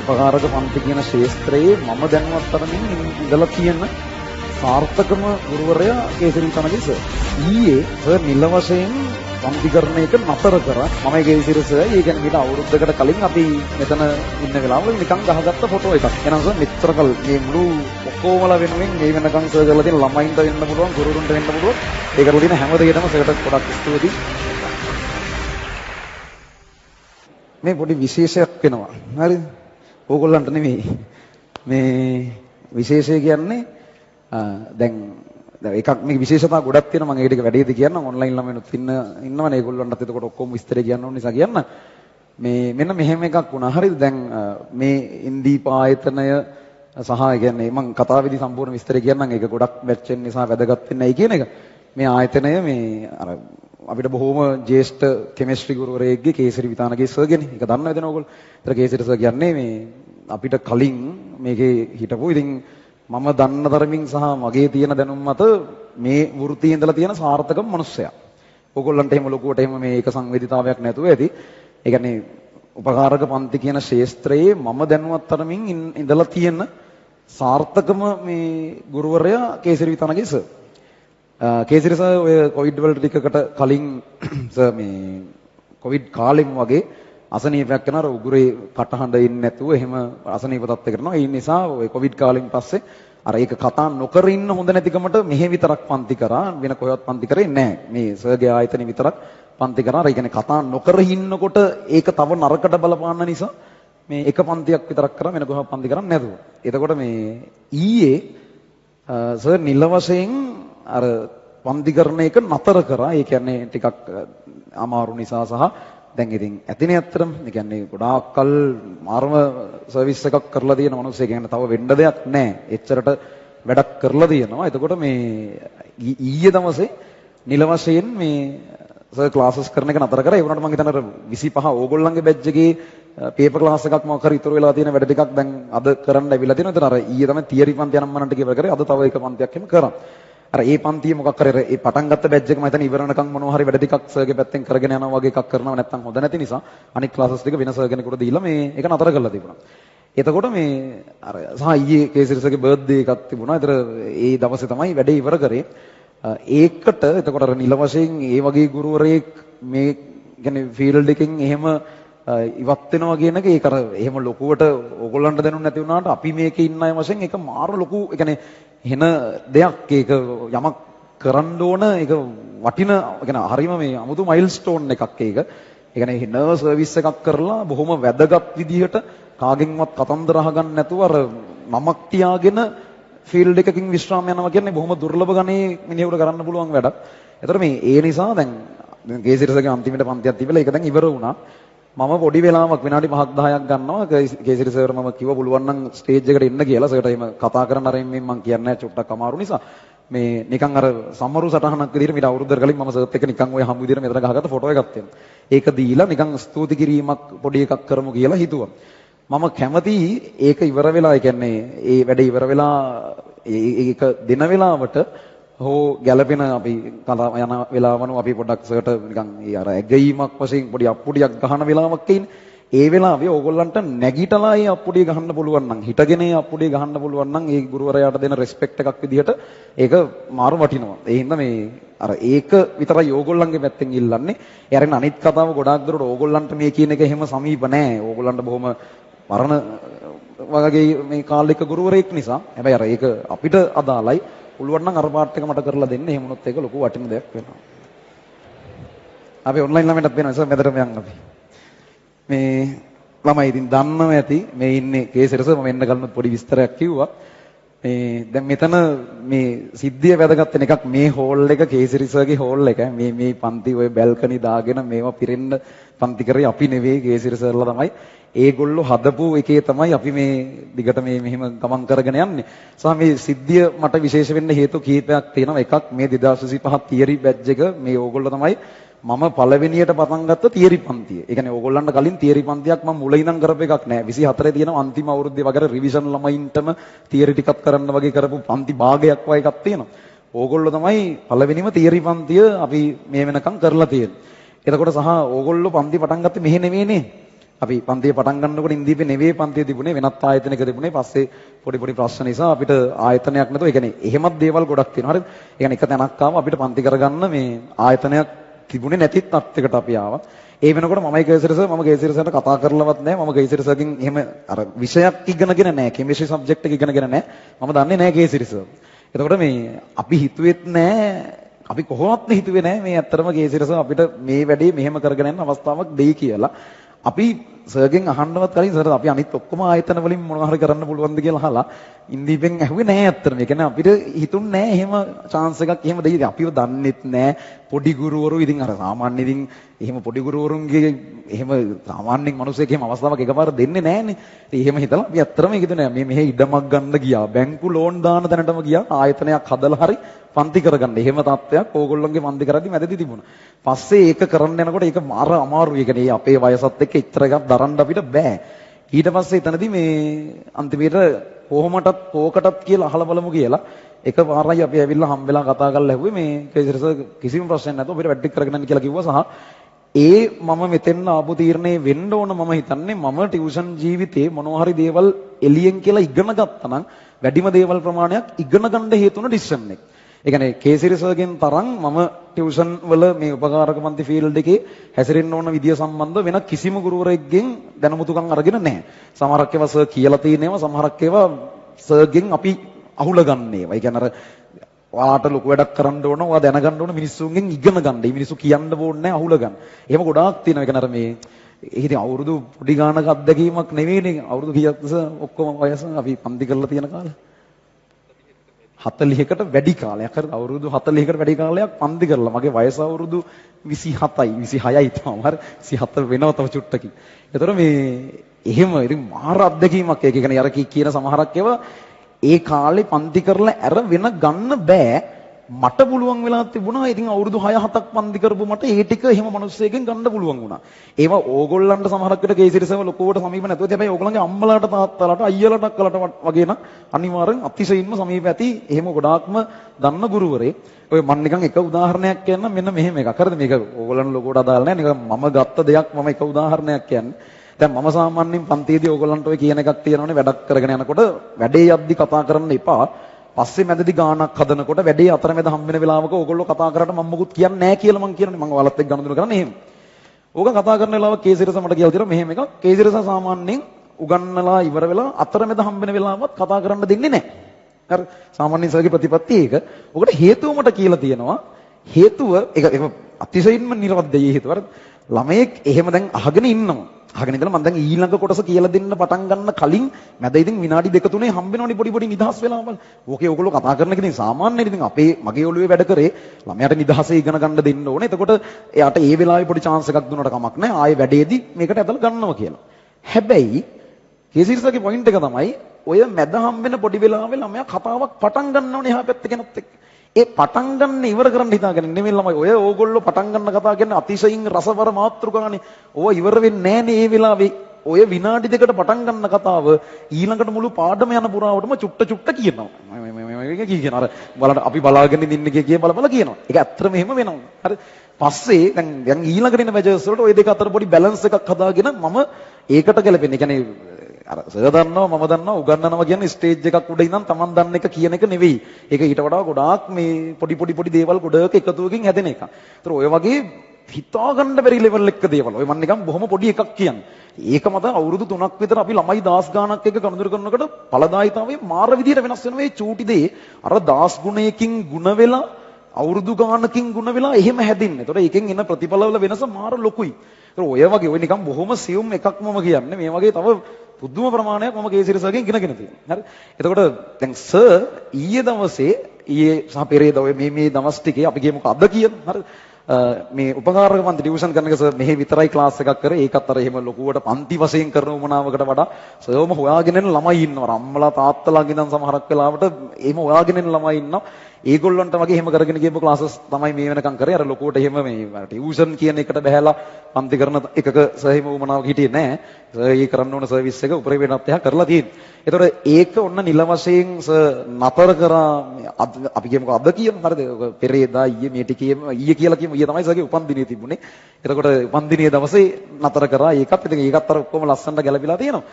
උපකාරක පන්ති කියන ශාස්ත්‍රයේ මම දැනුවත් තරමින් ඉඳලා තියෙන සාර්ථකම ගුරුවරයා කේසරි තනගේ සර්. ඊයේ සර් නිල වශයෙන් පන්තිකරණ එක නතර කරා. මම කේසරි සර් ඒ කියන්නේ මීට අවුරුද්දකට කලින් අපි මෙතන ඉන්න වෙලාවල නිකන් ගහගත්ත ෆොටෝ එකක්. එහෙනම් සර් මෙච්චර කල් මේ මුළු ඔක්කොමලා වෙනුවෙන් මේ වෙනකන් සර් කරලා තියෙන ළමයින්ට වෙන්න පුළුවන්, ගුරුවරුන්ට වෙන්න පුළුවන්. ඒක කරලා තියෙන හැම දෙයකටම සර්ට ගොඩක් ස්තුතියි. මේ පොඩි විශේෂයක් වෙනවා. හරිද? ඕගොල්ලන්ට නෙමෙයි. මේ විශේෂය කියන්නේ දැන් එකක් මේ විශේෂතා ගොඩක් තියෙනවා. මම ඒක ටික වැඩිද කියන්න ඔන්ලයින් ළමයිනුත් ඉන්නවනේ. ඒගොල්ලන්ටත් එතකොට ඔක්කොම විස්තරය කියන්න ඕන නිසා කියන්න. මේ මෙන්න මෙහෙම එකක් වුණා. හරිද? දැන් මේ ඉන්දීප ආයතනය සහ කියන්නේ මම කතාවේදී සම්පූර්ණ විස්තරය කියන්නම්. ඒක ගොඩක් මැච් වෙන නිසා වැදගත් වෙන්නයි කියන එක. මේ ආයතනය මේ අර අපිට බොහොම ජ්‍යෙෂ්ඨ කෙමිස්ට්‍රි ගුරුවරයෙක්ගේ කේසරි විතානගේ සර්ගෙනේ. ඒක දන්නව නේද ඔයගොල්ලෝ? ඒතර කේසරි සර් කියන්නේ මේ අපිට කලින් මේකේ හිටපු ඉතින් මම දන්න තරමින් සහ මගේ තියෙන දැනුම මත මේ වෘත්තියේ ඉඳලා තියෙන සාර්ථකම මිනිස්සයා. ඔයගොල්ලන්ට එහෙම ලොකුවට එහෙම මේ ඒක සංවේදීතාවයක් නැතුව ඇති. ඒ කියන්නේ උපකාරක පන්ති කියන ශාස්ත්‍රයේ මම දැනුවත් තරමින් ඉඳලා තියෙන සාර්ථකම මේ ගුරුවරයා කේසරි විතානගේ සර්. කේසරි සර් ඔය කොවිඩ් වල ටිකකට කලින් සර් මේ කොවිඩ් කාලෙම වගේ අසනීපයක් කරනවා උගුරේ කටහඬ ඉන්නේ නැතුව එහෙම අසනීප තත්ත්වයකට කරනවා. ඒ නිසා ඔය කොවිඩ් කාලෙන් පස්සේ අර ඒක කතා නොකර ඉන්න හොඳ නැතිකමට මෙහෙ විතරක් පන්ති කරා, වෙන කොහෙවත් පන්ති කරේ නැහැ. මේ සර්ගේ ආයතනෙ විතරක් පන්ති කරා. ඒ කියන්නේ කතා නොකර ඉන්නකොට ඒක තව නරකට බලපාන නිසා මේ එක පන්තියක් විතරක් කරා, වෙන කොහෙවත් පන්ති කරන්නේ නැතුව. එතකොට මේ ඊයේ සර් නිල වශයෙන් අර පන්තිකරණ එක නතර කරා. ඒ කියන්නේ ටිකක් අමාරු නිසා සහ දැන් ඉතින් ඇතිනේ ඇත්තටම. ඒ කියන්නේ ගොඩාක් කල් මාර්ම සර්විස් එකක් කරලා තියෙන මිනිස්සෙක්. කියන්නේ තව වෙන්න දෙයක් නැහැ. එච්චරට වැඩක් කරලා තියෙනවා. එතකොට මේ ඊයේ දවසේ නිල වශයෙන් මේ සර් ක්ලාසස් කරන එක නතර කරා. ඒ වුණාට මම හිතන්නේ අර 25 ඕගොල්ලන්ගේ බැච් එකේ පේපර් ක්ලාස් එකක් මොකක් හරි ඉතුරු වෙලා තියෙන වැඩ ටිකක් දැන් අද කරන්න ඇවිල්ලා තියෙනවා. එතන අර ඊයේ තමයි තියරි පන්ති අනම්මනන්ට කියලා කරේ. අද තව එක පන්තියක් එහෙම කරා. අර ඒ පන්තිය මොකක් හරි ඒ පටන් ගත්ත බැච් එක මම හිතන්නේ ඉවර වෙනකන් මොනවා හරි වැඩ ටිකක් සර්ගේ පැත්තෙන් කරගෙන යනවා වගේ එකක් කරනවා. නැත්තම් හොඳ නැති නිසා අනිත් ක්ලාසස් ටික වෙන සර් කෙනෙකුට දීලා මේ ඒක නතර කරලා තිබුණා. එතකොට මේ අර සහ ඊයේ කේසරි සර්ගේ බර්ත්ඩේ එකක් තිබුණා. ඒතර ඒ දවසේ තමයි වැඩේ ඉවර කරේ. ඒකට එතකොට අර නිල වශයෙන් ඒ වගේ ගුරුවරයෙක් මේ කියන්නේ ෆීල්ඩ් එකෙන් එහෙම ඉවත් වෙනවා කියන එක ඒක අර එහෙම ලොකුවට ඕගොල්ලන්ට දැනුම් නැති වුණාට අපි මේකේ ඉන්න අය වශයෙන් ඒක මාර ලොකු ඒ කියන්නේ එන දෙයක්. ඒක යමක් කරන්න ඕන ඒක වටින يعني හරීම මේ 아무තු මයිල්ස්ටෝන් එකක් ඒක. ඒ කියන්නේ නර්ව් සර්විස් එකක් කරලා බොහොම වැදගත් විදිහට කාගෙන්වත් කතන්දර අහගන්න නැතුව අර නමක් තියාගෙන ෆීල්ඩ් එකකින් විශ්‍රාම යනවා කියන්නේ බොහොම දුර්ලභ ගණේ මිනිහෙකුට කරන්න පුළුවන් වැඩක්. ඒතර මේ ඒ නිසා දැන් කේසරිසගේ අන්තිමට පන්තියක් තිබිලා ඒක දැන් ඉවර වුණා. මම පොඩි වෙලාවක් විනාඩි 5ක් 10ක් ගන්නවා කේසරි සර් මම කිව්ව පුළුවන් නම් ස්ටේජ් එකට එන්න කියලා. සර්ට එහෙම කතා කරන්න අරින් මම කියන්නේ නැහැ චුට්ටක් අමාරු නිසා. මේ නිකන් අර සමරු සටහනක් විදිහට මීට අවුරුද්දකට කලින් මම සර්ත් එක්ක නිකන් ওই හමු විදිහට මෙතන ගහගත්ත ෆොටෝ එකක් තියෙනවා. ඒක දීලා නිකන් ස්තුති කිරීමක් පොඩි එකක් කරමු කියලා හිතුවා. මම කැමතියි ඒක ඉවර වෙලා ඒ කියන්නේ ඒ වැඩ ඉවර වෙලා ඒක දෙන වෙලාවට හෝ ගැළපෙන අපි කතා යන වෙලාවනු අපි පොඩ්ඩක් සර්ට නිකන් අර ඇගීමක් වශයෙන් පොඩි අප්පුඩියක් ගහන වෙලාවක් ඉන්නේ. ඒ වෙලාවේ ඕගොල්ලන්ට නැගිටලා ඒ අප්පුඩිය ගහන්න පුළුවන් නම් හිටගෙන ඒ අප්පුඩිය ගහන්න පුළුවන් නම් ඒ ගුරුවරයාට දෙන රෙස්පෙක්ට් එකක් විදිහට ඒක මාරු වටිනවා. ඒ හින්දා මේ අර ඒක විතරයි ඕගොල්ලන්ගේ පැත්තෙන් ඉල්ලන්නේ. ඒ අරින්න අනිත් කතාව ගොඩාක් දුරට ඕගොල්ලන්ට මේ කියන එක එහෙම සමීප නෑ. ඕගොල්ලන්ට බොහොම මරණ වගේ මේ කාලෙක ගුරුවරයෙක් නිසා. හැබැයි අර ඒක අපිට අදාළයි. පුළුවන් නම් අර පාට් එක මට කරලා දෙන්න. එහෙම වුණොත් ඒක ලොකු වටින දෙයක් වෙනවා. අපි ඔන්ලයින් ළමයින්ටත් වෙනවා සර් මෙතනම යන්න අපි. මේ ළමයි ඉතින් දන්නව ඇති මේ ඉන්නේ කේසරි සර් මම එන්න කලින් පොඩි විස්තරයක් කිව්වා. මේ දැන් මෙතන මේ සිද්ධිය වැදගත් වෙන එකක් මේ හෝල් එක කේසරි සර්ගේ හෝල් එක. මේ පන්ති ඔය බැල්කනි දාගෙන මේවා පිරෙන්න පන්ති කරේ අපි නෙවෙයි කේසරි සර්ලා තමයි. ඒගොල්ලෝ හදපු එකේ තමයි අපි මේ දිගට මේ මෙහෙම ගමන් කරගෙන යන්නේ. සහ මේ සිද්ධිය මට විශේෂ වෙන්න හේතු කීපයක් තියෙනවා. එකක් මේ 2025 තියරි බැච් එක මේ ඕගොල්ලෝ තමයි මම පළවෙනියට පටන් ගත්ත තියරි පන්තිය. ඒ කියන්නේ ඕගොල්ලන්ට කලින් තියරි පන්තියක් මම මුල ඉඳන් කරපු එකක් නෑ. 24 තියෙන අන්තිම අවුරුද්දේ වගේ රිවිෂන් ළමයින්ටම තියරි ටිකක් කරන්න වගේ කරපු පන්ති භාගයක් වගේ එකක් තියෙනවා. ඕගොල්ලෝ තමයි පළවෙනිම තියරි පන්තිය අපි මේ වෙනකම් කරලා තියෙන්නේ. එතකොට සහ ඕගොල්ලෝ පන්ති පටන් ගත්තේ මෙහෙ නෙවෙයිනේ. අපි පන්තිය පටන් ගන්නකොට ඉන්දීපේ නෙවෙයි පන්තිය තිබුණේ වෙනත් ආයතනයක තිබුණේ. පස්සේ පොඩි පොඩි ප්‍රශ්න නිසා අපිට ආයතනයක් නැතුව, ඒ කියන්නේ එහෙමත් දේවල් ගොඩක් තියෙනවා. හරිද? ඒ කියන්නේ එක තැනක් ආවම අපිට පන්ති කරගන්න මේ ආයතනයක් තිබුණේ නැති තත්යකට අපි ආවා. ඒ වෙනකොට මමයි කේසරි සර් මම කේසරි සර්ට කතා කරලවත් නැහැ. මම කේසරි සර්ගෙන් එහෙම අර විෂයක් ඉගෙනගෙන නැහැ. කෙමිස්ට්‍රි සබ්ජෙක්ට් එක ඉගෙනගෙන නැහැ. මම දන්නේ නැහැ කේසරි සර්. එතකොට මේ අපි හිතුවෙත් නැහැ, අපි කොහොමත් හිතුවේ නැහැ මේ ඇත්තටම කේසරි සර් අපිට මේ වැඩේ මෙහෙම කරගෙන යන්න අවස්ථාවක් දෙයි කියලා. අපි සර්ගෙන් අහන්නවත් කලින් සර් අපි අනිත් ඔක්කොම ආයතන වලින් මොනවා හරි කරන්න පුළුවන්ද කියලා අහලා ඉන්දීපෙන් ඇහුවේ නැහැ ඇත්තටම. ඒ කියන්නේ අපිට හිතුන්නේ නැහැ එහෙම chance එකක් එහෙම දෙයි. අපිව දන්නෙත් නැහැ. පොඩි ගුරුවරු ඉතින් අර සාමාන්‍ය ඉතින් එහෙම පොඩි ගුරුවරුන්ගේ එහෙම සාමාන්‍යයෙන් මිනිස්සෙක් එහෙම අවස්ථාවක් එකපාර දෙන්නේ නැහනේ. ඉතින් එහෙම හිතලා අපි ඇත්තටම ඒක දුන්නේ මේ මෙහෙ ඉඩමක් ගන්න ගියා. බැංකු ලෝන් දාන තැනටම ගියා. ආයතනයක් හදලා හරි පන්ති කරගන්න. එහෙම තත්ත්වයක් ඕගොල්ලෝගේ පන්ති කරද්දි මැදදී තිබුණා. පස්සේ ඒක කරන්න යනකොට ඒක මාර අමාරුයි. ඒ කියන්නේ අපේ වයසත් එක්ක ඉතර එකක් දරන්න අපිට බෑ. ඊට පස්සේ එතනදී මේ අන්තිමේට කොහොමටත් කෝකටත් කියලා අහලා බලමු කියලා එකපාරයි අපි ඇවිල්ලා හම්බෙලා කතා කරලා ඇහුවේ මේ කේසරි සර් කිසිම ප්‍රශ්නයක් නැතුව අපිට වැඩි කරගෙන යන්න කියලා කිව්වා. සහ ඒ මම මෙතෙන් ආපු තීරණේ වෙන්න ඕන මම හිතන්නේ මම ටියුෂන් ජීවිතේ මොනවා හරි දේවල් එළියෙන් කියලා ඉගෙන ගත්තා නම් වැඩිම දේවල් ප්‍රමාණයක් ඉගෙන ගන්න හේතු වෙන ඩිසිෂන් එක. ඒ කියන්නේ කේසරි සර්ගෙන් තරම් මම ටියුෂන් වල මේ උපකාරක පන්ති ෆීල්ඩ් එකේ හැසිරෙන්න ඕන විදිය සම්බන්ධව වෙන කිසිම ගුරුවරයෙක්ගෙන් දැනුමුතුකම් අරගෙන නැහැ. සමහරක් ඒවා සර් කියලා තියෙන ඒවා සමහරක් ඒවා සර්ගෙන් අපි අහුල ගන්න ඒවා. ඒ කියන්නේ අර ඔයාට ලොකු වැඩක් කරන්න ඕන, ඔයා දැනගන්න ඕන මිනිස්සුන්ගෙන් ඉගෙන ගන්න. මේ මිනිස්සු කියන්න ඕනේ නැහැ අහුල ගන්න. එහෙම ගොඩාක් තියෙනවා. ඒ කියන්නේ අර මේ ඉතින් අවුරුදු පොඩි ගානක අත්දැකීමක් නෙවෙයිනේ. අවුරුදු කීයක්ද ඔක්කොම වයස අපි පන්ති කරලා තියෙන කාලේ? 40කට වැඩි කාලයක්. හරිද? අවුරුදු 40කට වැඩි කාලයක් පන්ති කරලා. මගේ වයස අවුරුදු 27යි 26යි තමයි. හරි 27 වෙනව තව චුට්ටකින්. ඒතර මේ එහෙම ඉතින් මාර අත්දැකීමක් ඒක. ඒ කියන්නේ අර කියන සමහරක් ඒවා ඒ කාලේ පන්ති කරලා අර වෙන ගන්න බෑ. මට පුළුවන් වෙලා තිබුණා. ඉතින් අවුරුදු 6-7ක් පන්ති කරපු මට ඒ ටික එහෙම මිනිස්සෙකින් ගන්න පුළුවන් වුණා. ඒවා ඕගොල්ලන්ට සමහරක් විට කේසිරිසම ලොකුවට සමීප නැතුව හැබැයි ඕගොල්ලන්ගේ අම්මලාට තාත්තලාට අයියලාට අක්කලාට වගේ නම් අනිවාර්යෙන් අතිශයින්ම සමීප ඇති. එහෙම ගොඩාක්ම දන්න ගුරුවරේ. ඔය මම නිකන් එක උදාහරණයක් කියන්නම්. මෙන්න මෙහෙම එකක්. හරිද? මේක ඕගොල්ලන් ලොකුවට අදාළ නැහැ. නිකන් මම ගත්ත දෙයක් මම එක උදාහරණයක් කියන්නේ. දැන් මම සාමාන්‍යයෙන් පන්තියේදී ඕගොල්ලන්ට ඔය කියන එකක් තියෙනවනේ වැඩක් කරගෙන යනකොට වැඩේ යද්දි කතා කරන්න එපා. පස්සේ මැදදී ගානක් හදනකොට වැඩේ අතරමැද හම්බ වෙන වෙලාවක ඕගොල්ලෝ කතා කරාට මම මොකුත් කියන්නේ නැහැ කියලා මං කියනනේ. මම ඔයාලත් එක්ක ගනුදෙනු කරන්නේ එහෙම. ඕක කතා කරන වෙලාව කේසිරස මට කියලා තියෙනවා මෙහෙම එකක්. කේසිරස සාමාන්‍යයෙන් උගන්නලා ඉවර වෙලා අතරමැද හම්බ වෙන වෙලාවත් කතා කරන්න දෙන්නේ නැහැ. හරි. සාමාන්‍යයෙන් සර්ගේ ප්‍රතිපත්ති ඒක. ඔකට හේතුව මට කියලා තියෙනවා. හේතුව ඒක අතිශයින්ම නිර්වද්‍යයි හේතුව. හරි. ළමයෙක් එහෙම දැන් අහගෙන ඉන්නවා. අහගෙන ඉඳලා මම දැන් ඊළඟ කොටස කියලා දෙන්න පටන් ගන්න කලින් මැද ඉතින් විනාඩි 2-3 හම්බෙනවනේ පොඩි පොඩි නිදහස් වෙලාවල්. ඕකේ ඕගොල්ලෝ කතා කරන එක ඉතින් සාමාන්‍යයෙන් ඉතින් මගේ ඔළුවේ වැඩ කරේ ළමයාට නිදහසේ ඉගෙන ගන්න දෙන්න ඕනේ. එතකොට එයාට ඒ වෙලාවේ පොඩි chance එකක් දුන්නාට කමක් නැහැ. ආයේ වැඩේදී මේකට ඇදලා ගන්නවා කියලා. හැබැයි කේසිරිසගේ පොයින්ට් එක තමයි ඔය මැද හම්බෙන පොඩි වෙලාවේ ළමයා කතාවක් පටන් ගන්නවනේ එහා පැත්තේ කෙනත් එක්ක. ඒ පටන් ගන්න ඉවර කරන්න හිතාගෙන නෙමෙයි ළමයි. ඔය ඕගොල්ලෝ පටන් ගන්න කතා කියන්නේ අතිශයින් රසවර මාතෘකානේ. ඕව ඉවර වෙන්නේ නැහනේ මේ වෙලාවේ. ඔය විනාඩි දෙකට පටන් ගන්න කතාව ඊළඟට මුළු පාඩම යන පුරාවටම චුට්ට කියනවා. කියන අර බලන්න අපි බලාගෙන ඉන්න කිය බල කියනවා. ඒක ඇත්තටම එහෙම වෙනවා. හරි. පස්සේ දැන් ඊළඟට එන මෙජර්ස් වලට ওই දෙක අතර පොඩි බැලන්ස් එකක් හදාගෙන මම ඒකට ගැලපෙන්නේ. ඒ කියන්නේ අර සර් දන්නවා මම දන්නවා උගන්වනවා කියන්නේ ස්ටේජ් එකක් උඩ ඉඳන් Taman දන්න එක කියන එක නෙවෙයි. ඒක ඊට වඩා ගොඩාක් මේ පොඩි දේවල් ගොඩක එකතුවකින් හැදෙන එකක්. ඒතර ඔය වගේ හිතා ගන්න බැරි ලෙවල් එක දේවල්. ඔය මම නිකන් බොහොම පොඩි එකක් කියන්නේ. ඒක මත අවුරුදු 3ක් විතර අපි ළමයි 10 ගාණක් එක ගනුදෙනු කරනකොට ඵලදායීතාවයේ මාර විදියට වෙනස් වෙන මේ චූටි දේ අර 10 ගුණයකින් ಗುಣ වෙලා අවුරුදු ගාණකින් ಗುಣ වෙලා එහෙම හැදින්නේ. ඒතකොට ඒකෙන් එන ප්‍රතිඵලවල වෙනස මාර ලොකුයි. ඒතර ඔය වගේ ඔය නිකන් බොහොම සියුම් එකක් මම කියන්නේ. මේ වගේ තව පුදුම ප්‍රමාණයක් මම කේසිරි සර්ගෙන් ඉගෙනගෙන තියෙනවා. හරි. එතකොට දැන් සර් ඊයේ දවසේ සහ පෙරේදා ඔය මේ දවස් ටිකේ අපි කියමුකෝ අද කියන හරි මේ උපකාරක පන්ති ටියුෂන් කරන එක සර් මෙහි විතරයි ක්ලාස් එකක් කරේ. ඒකත් අර එහෙම ලොකුවට පන්ති වශයෙන් කරන උමනාවකට වඩා සර්ම හොයාගෙන එන ළමයි ඉන්නවා. අම්මලා තාත්තලා ඉඳන් සමහරක් වෙලාවට එහෙම හොයාගෙන එන ළමයි ඉන්නවා. ඒගොල්ලන්ට වගේ එහෙම කරගෙන ගියපු ක්ලාසස් තමයි මේ වෙනකම් කරේ. අර ලොකුවට එහෙම මේ ටියුෂන් කියන එකට බහැලා පන්ති කරන එකක සර් එහෙම උමනාවක් හිටියේ නැහැ. සර් ඒ කරන්න ඕන සර්විස් එක උපරිමයට එහා කරලා තියෙන්නේ. ඒතකොට ඒක ඔන්න නිල වශයෙන් නතර කරා අපි කියමුකෝ අද කියමු හරිද? පෙරේදා ඊයේ මේ ටිකේම ඊයේ කියලා කියමු. ඊයේ තමයි සර්ගේ උපන්දිනේ තිබුණේ. එතකොට උපන්දිනේ දවසේ නතර කරා ඒකත්. ඉතින් ඒකත් අර ඔක්කොම ලස්සනට ගැලපිලා තියෙනවා.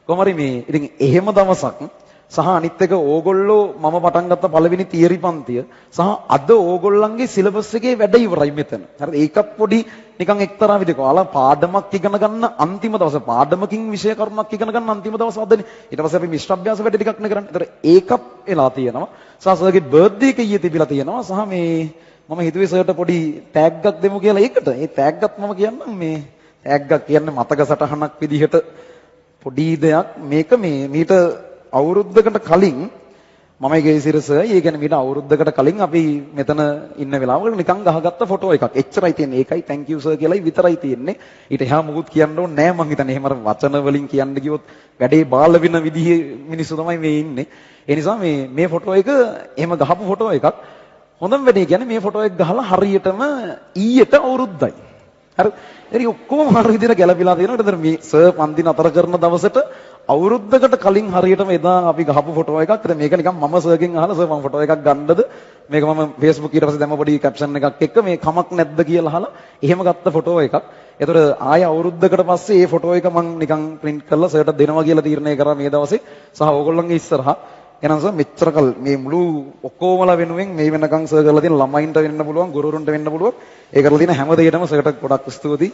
කොහොම හරි මේ ඉතින් එහෙම දවසක් සහ අනිත් එක ඕගොල්ලෝ මම පටන් ගත්ත පළවෙනි තියරි පන්තිය සහ අද ඕගොල්ලන්ගේ සිලබස් එකේ වැඩ ඉවරයි මෙතන. හරිද? ඒකත් පොඩි නිකන් එක්තරා විදිහක ඔයාලා පාඩමක් ඉගෙන ගන්න අන්තිම දවසේ පාඩමකින් විෂය කර්මයක් ඉගෙන ගන්න අන්තිම දවස් අදනේ. ඊට පස්සේ අපි මිශ්‍ර අභ්‍යාස වැඩ ටිකක් නේ කරන්නේ. ඒතර ඒකත් වෙලා තියෙනවා. සහ සර්ගේ බර්ත්ඩේ එක ඊයේ තිබිලා තියෙනවා. සහ මේ මම හිතුවේ සර්ට පොඩි ටැග් එකක් දෙමු කියලා ඒකට. ඒ ටැග් එකත් මම කියන්නම් මේ ටැග් එකක් කියන්නේ මතක සටහනක් විදිහට පොඩි දෙයක්. මේක මීට අවුරුද්දකට කලින් මම ඒකේ සිරස ඒ කියන්නේ මීට අවුරුද්දකට කලින් අපි මෙතන ඉන්න වෙලාවක නිකන් ගහගත්ත ෆොටෝ එකක්. එච්චරයි තියෙන්නේ. ඒකයි thank you sir කියලායි විතරයි තියෙන්නේ. ඊට එහා මොකුත් කියන්න ඕනේ නැහැ මං හිතන්නේ. එහෙම අර වචන වලින් කියන්න ගියොත් වැඩේ බාල වෙන විදිහේ මිනිස්සු තමයි මේ ඉන්නේ. ඒ නිසා මේ ෆොටෝ එක එහෙම ගහපු ෆොටෝ එකක්. හොඳම වැඩේ කියන්නේ මේ ෆොටෝ එක ගහලා හරියටම ඊයට අවුරුද්දයි. හරි. එරි ඔක්කොම හරිය විදිහට ගැලපිලා තියෙනවා. ඒතර මේ සර් පන්ති නතර කරන දවසට අවුරුද්දකට කලින් හරියටම එදා අපි ගහපු ෆොටෝ එකක්. ඒත් මේක නිකන් මම සර්ගෙන් අහලා සර් මම ෆොටෝ එකක් ගන්නද? මේක මම Facebook ඊට පස්සේ දැම්ම පොඩි කැප්ෂන් එකක් එක්ක මේ කමක් නැද්ද කියලා අහලා එහෙම ගත්ත ෆොටෝ එකක්. ඒතර ආය අවුරුද්දකට පස්සේ මේ ෆොටෝ එක මම නිකන් print කරලා සර්ට දෙනවා කියලා තීරණය කරා මේ දවසේ. සහ ඕගොල්ලන්ගේ ඉස්සරහා එහෙනම් සර් මෙච්චර කල් මේ මුළු ඔක්කොමලා වෙනුවෙන් මේ වෙනකන් සර් කරලා තියෙන ළමයින්ට වෙන්න පුළුවන්, ගුරුවරුන්ට වෙන්න පුළුවන්. ඒ කරලා තියෙන හැම දෙයකටම සර්ට ගොඩක් ස්තුතියි.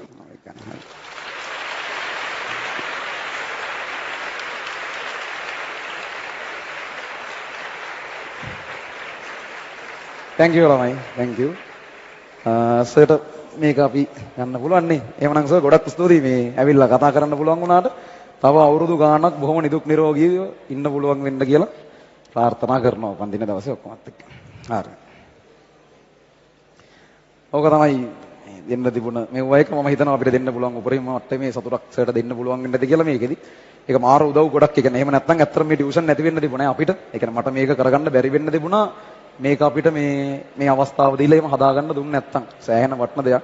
thank you ළමයි. thank you. සර්ට මේක අපි ගන්න පුළුවන් නේ. එහෙමනම් සර් ගොඩක් ස්තුතියි මේ ඇවිල්ලා කතා කරන්න පුළුවන් වුණාට. තව අවුරුදු ගාණක් බොහොම නිදුක් නිරෝගීව ඉන්න පුළුවන් වෙන්න කියලා ප්‍රාර්ථනා කරනවා පන්දින දවසේ ඔක්කොමත් එක්ක. හරි. ඕක තමයි දෙන්න තිබුණ මෙව එක මම හිතනවා අපිට දෙන්න පුළුවන් උපරිම මට්ටමේ සතුටක් සර්ට දෙන්න පුළුවන් වෙන්නද කියලා මේකෙදි. ඒක මාර උදව් ගොඩක්. ඒ කියන්නේ එහෙම නැත්නම් ඇත්තටම මේ ටියුෂන් නැති වෙන්න තිබුණේ අපිට. ඒ කියන්නේ මට මේක කරගන්න බැරි වෙන්න තිබුණා. මේක අපිට මේ අවස්ථාව දීලා එහෙම හදාගන්න දුන්නේ නැත්නම් සෑහෙන වටින දෙයක්.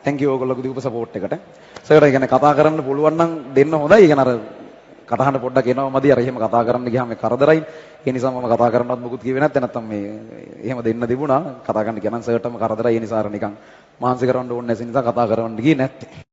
thank you ඕගොල්ලෝගේ දීපු සපෝට් එකට. සර්ට කියන්නේ කතා කරන්න පුළුවන් නම් දෙන්න හොඳයි. ඒ කියන්නේ අර කටහඬ පොඩ්ඩක් එනවා මදි. අර එහෙම කතා කරන්න ගියාම මේ කරදරයි. ඒ නිසා මම කතා කරන්නවත් මොකුත් කිව්වේ නැත්නම් නැත්තම් මේ එහෙම දෙන්න තිබුණා. කතා කරන්න කියනනම් සර්ටම කරදරයි. ඒ නිසා අර නිකන් මහන්සි කරවන්න ඕනේ නැති නිසා කතා කරවන්න ගියේ නැත්තේ.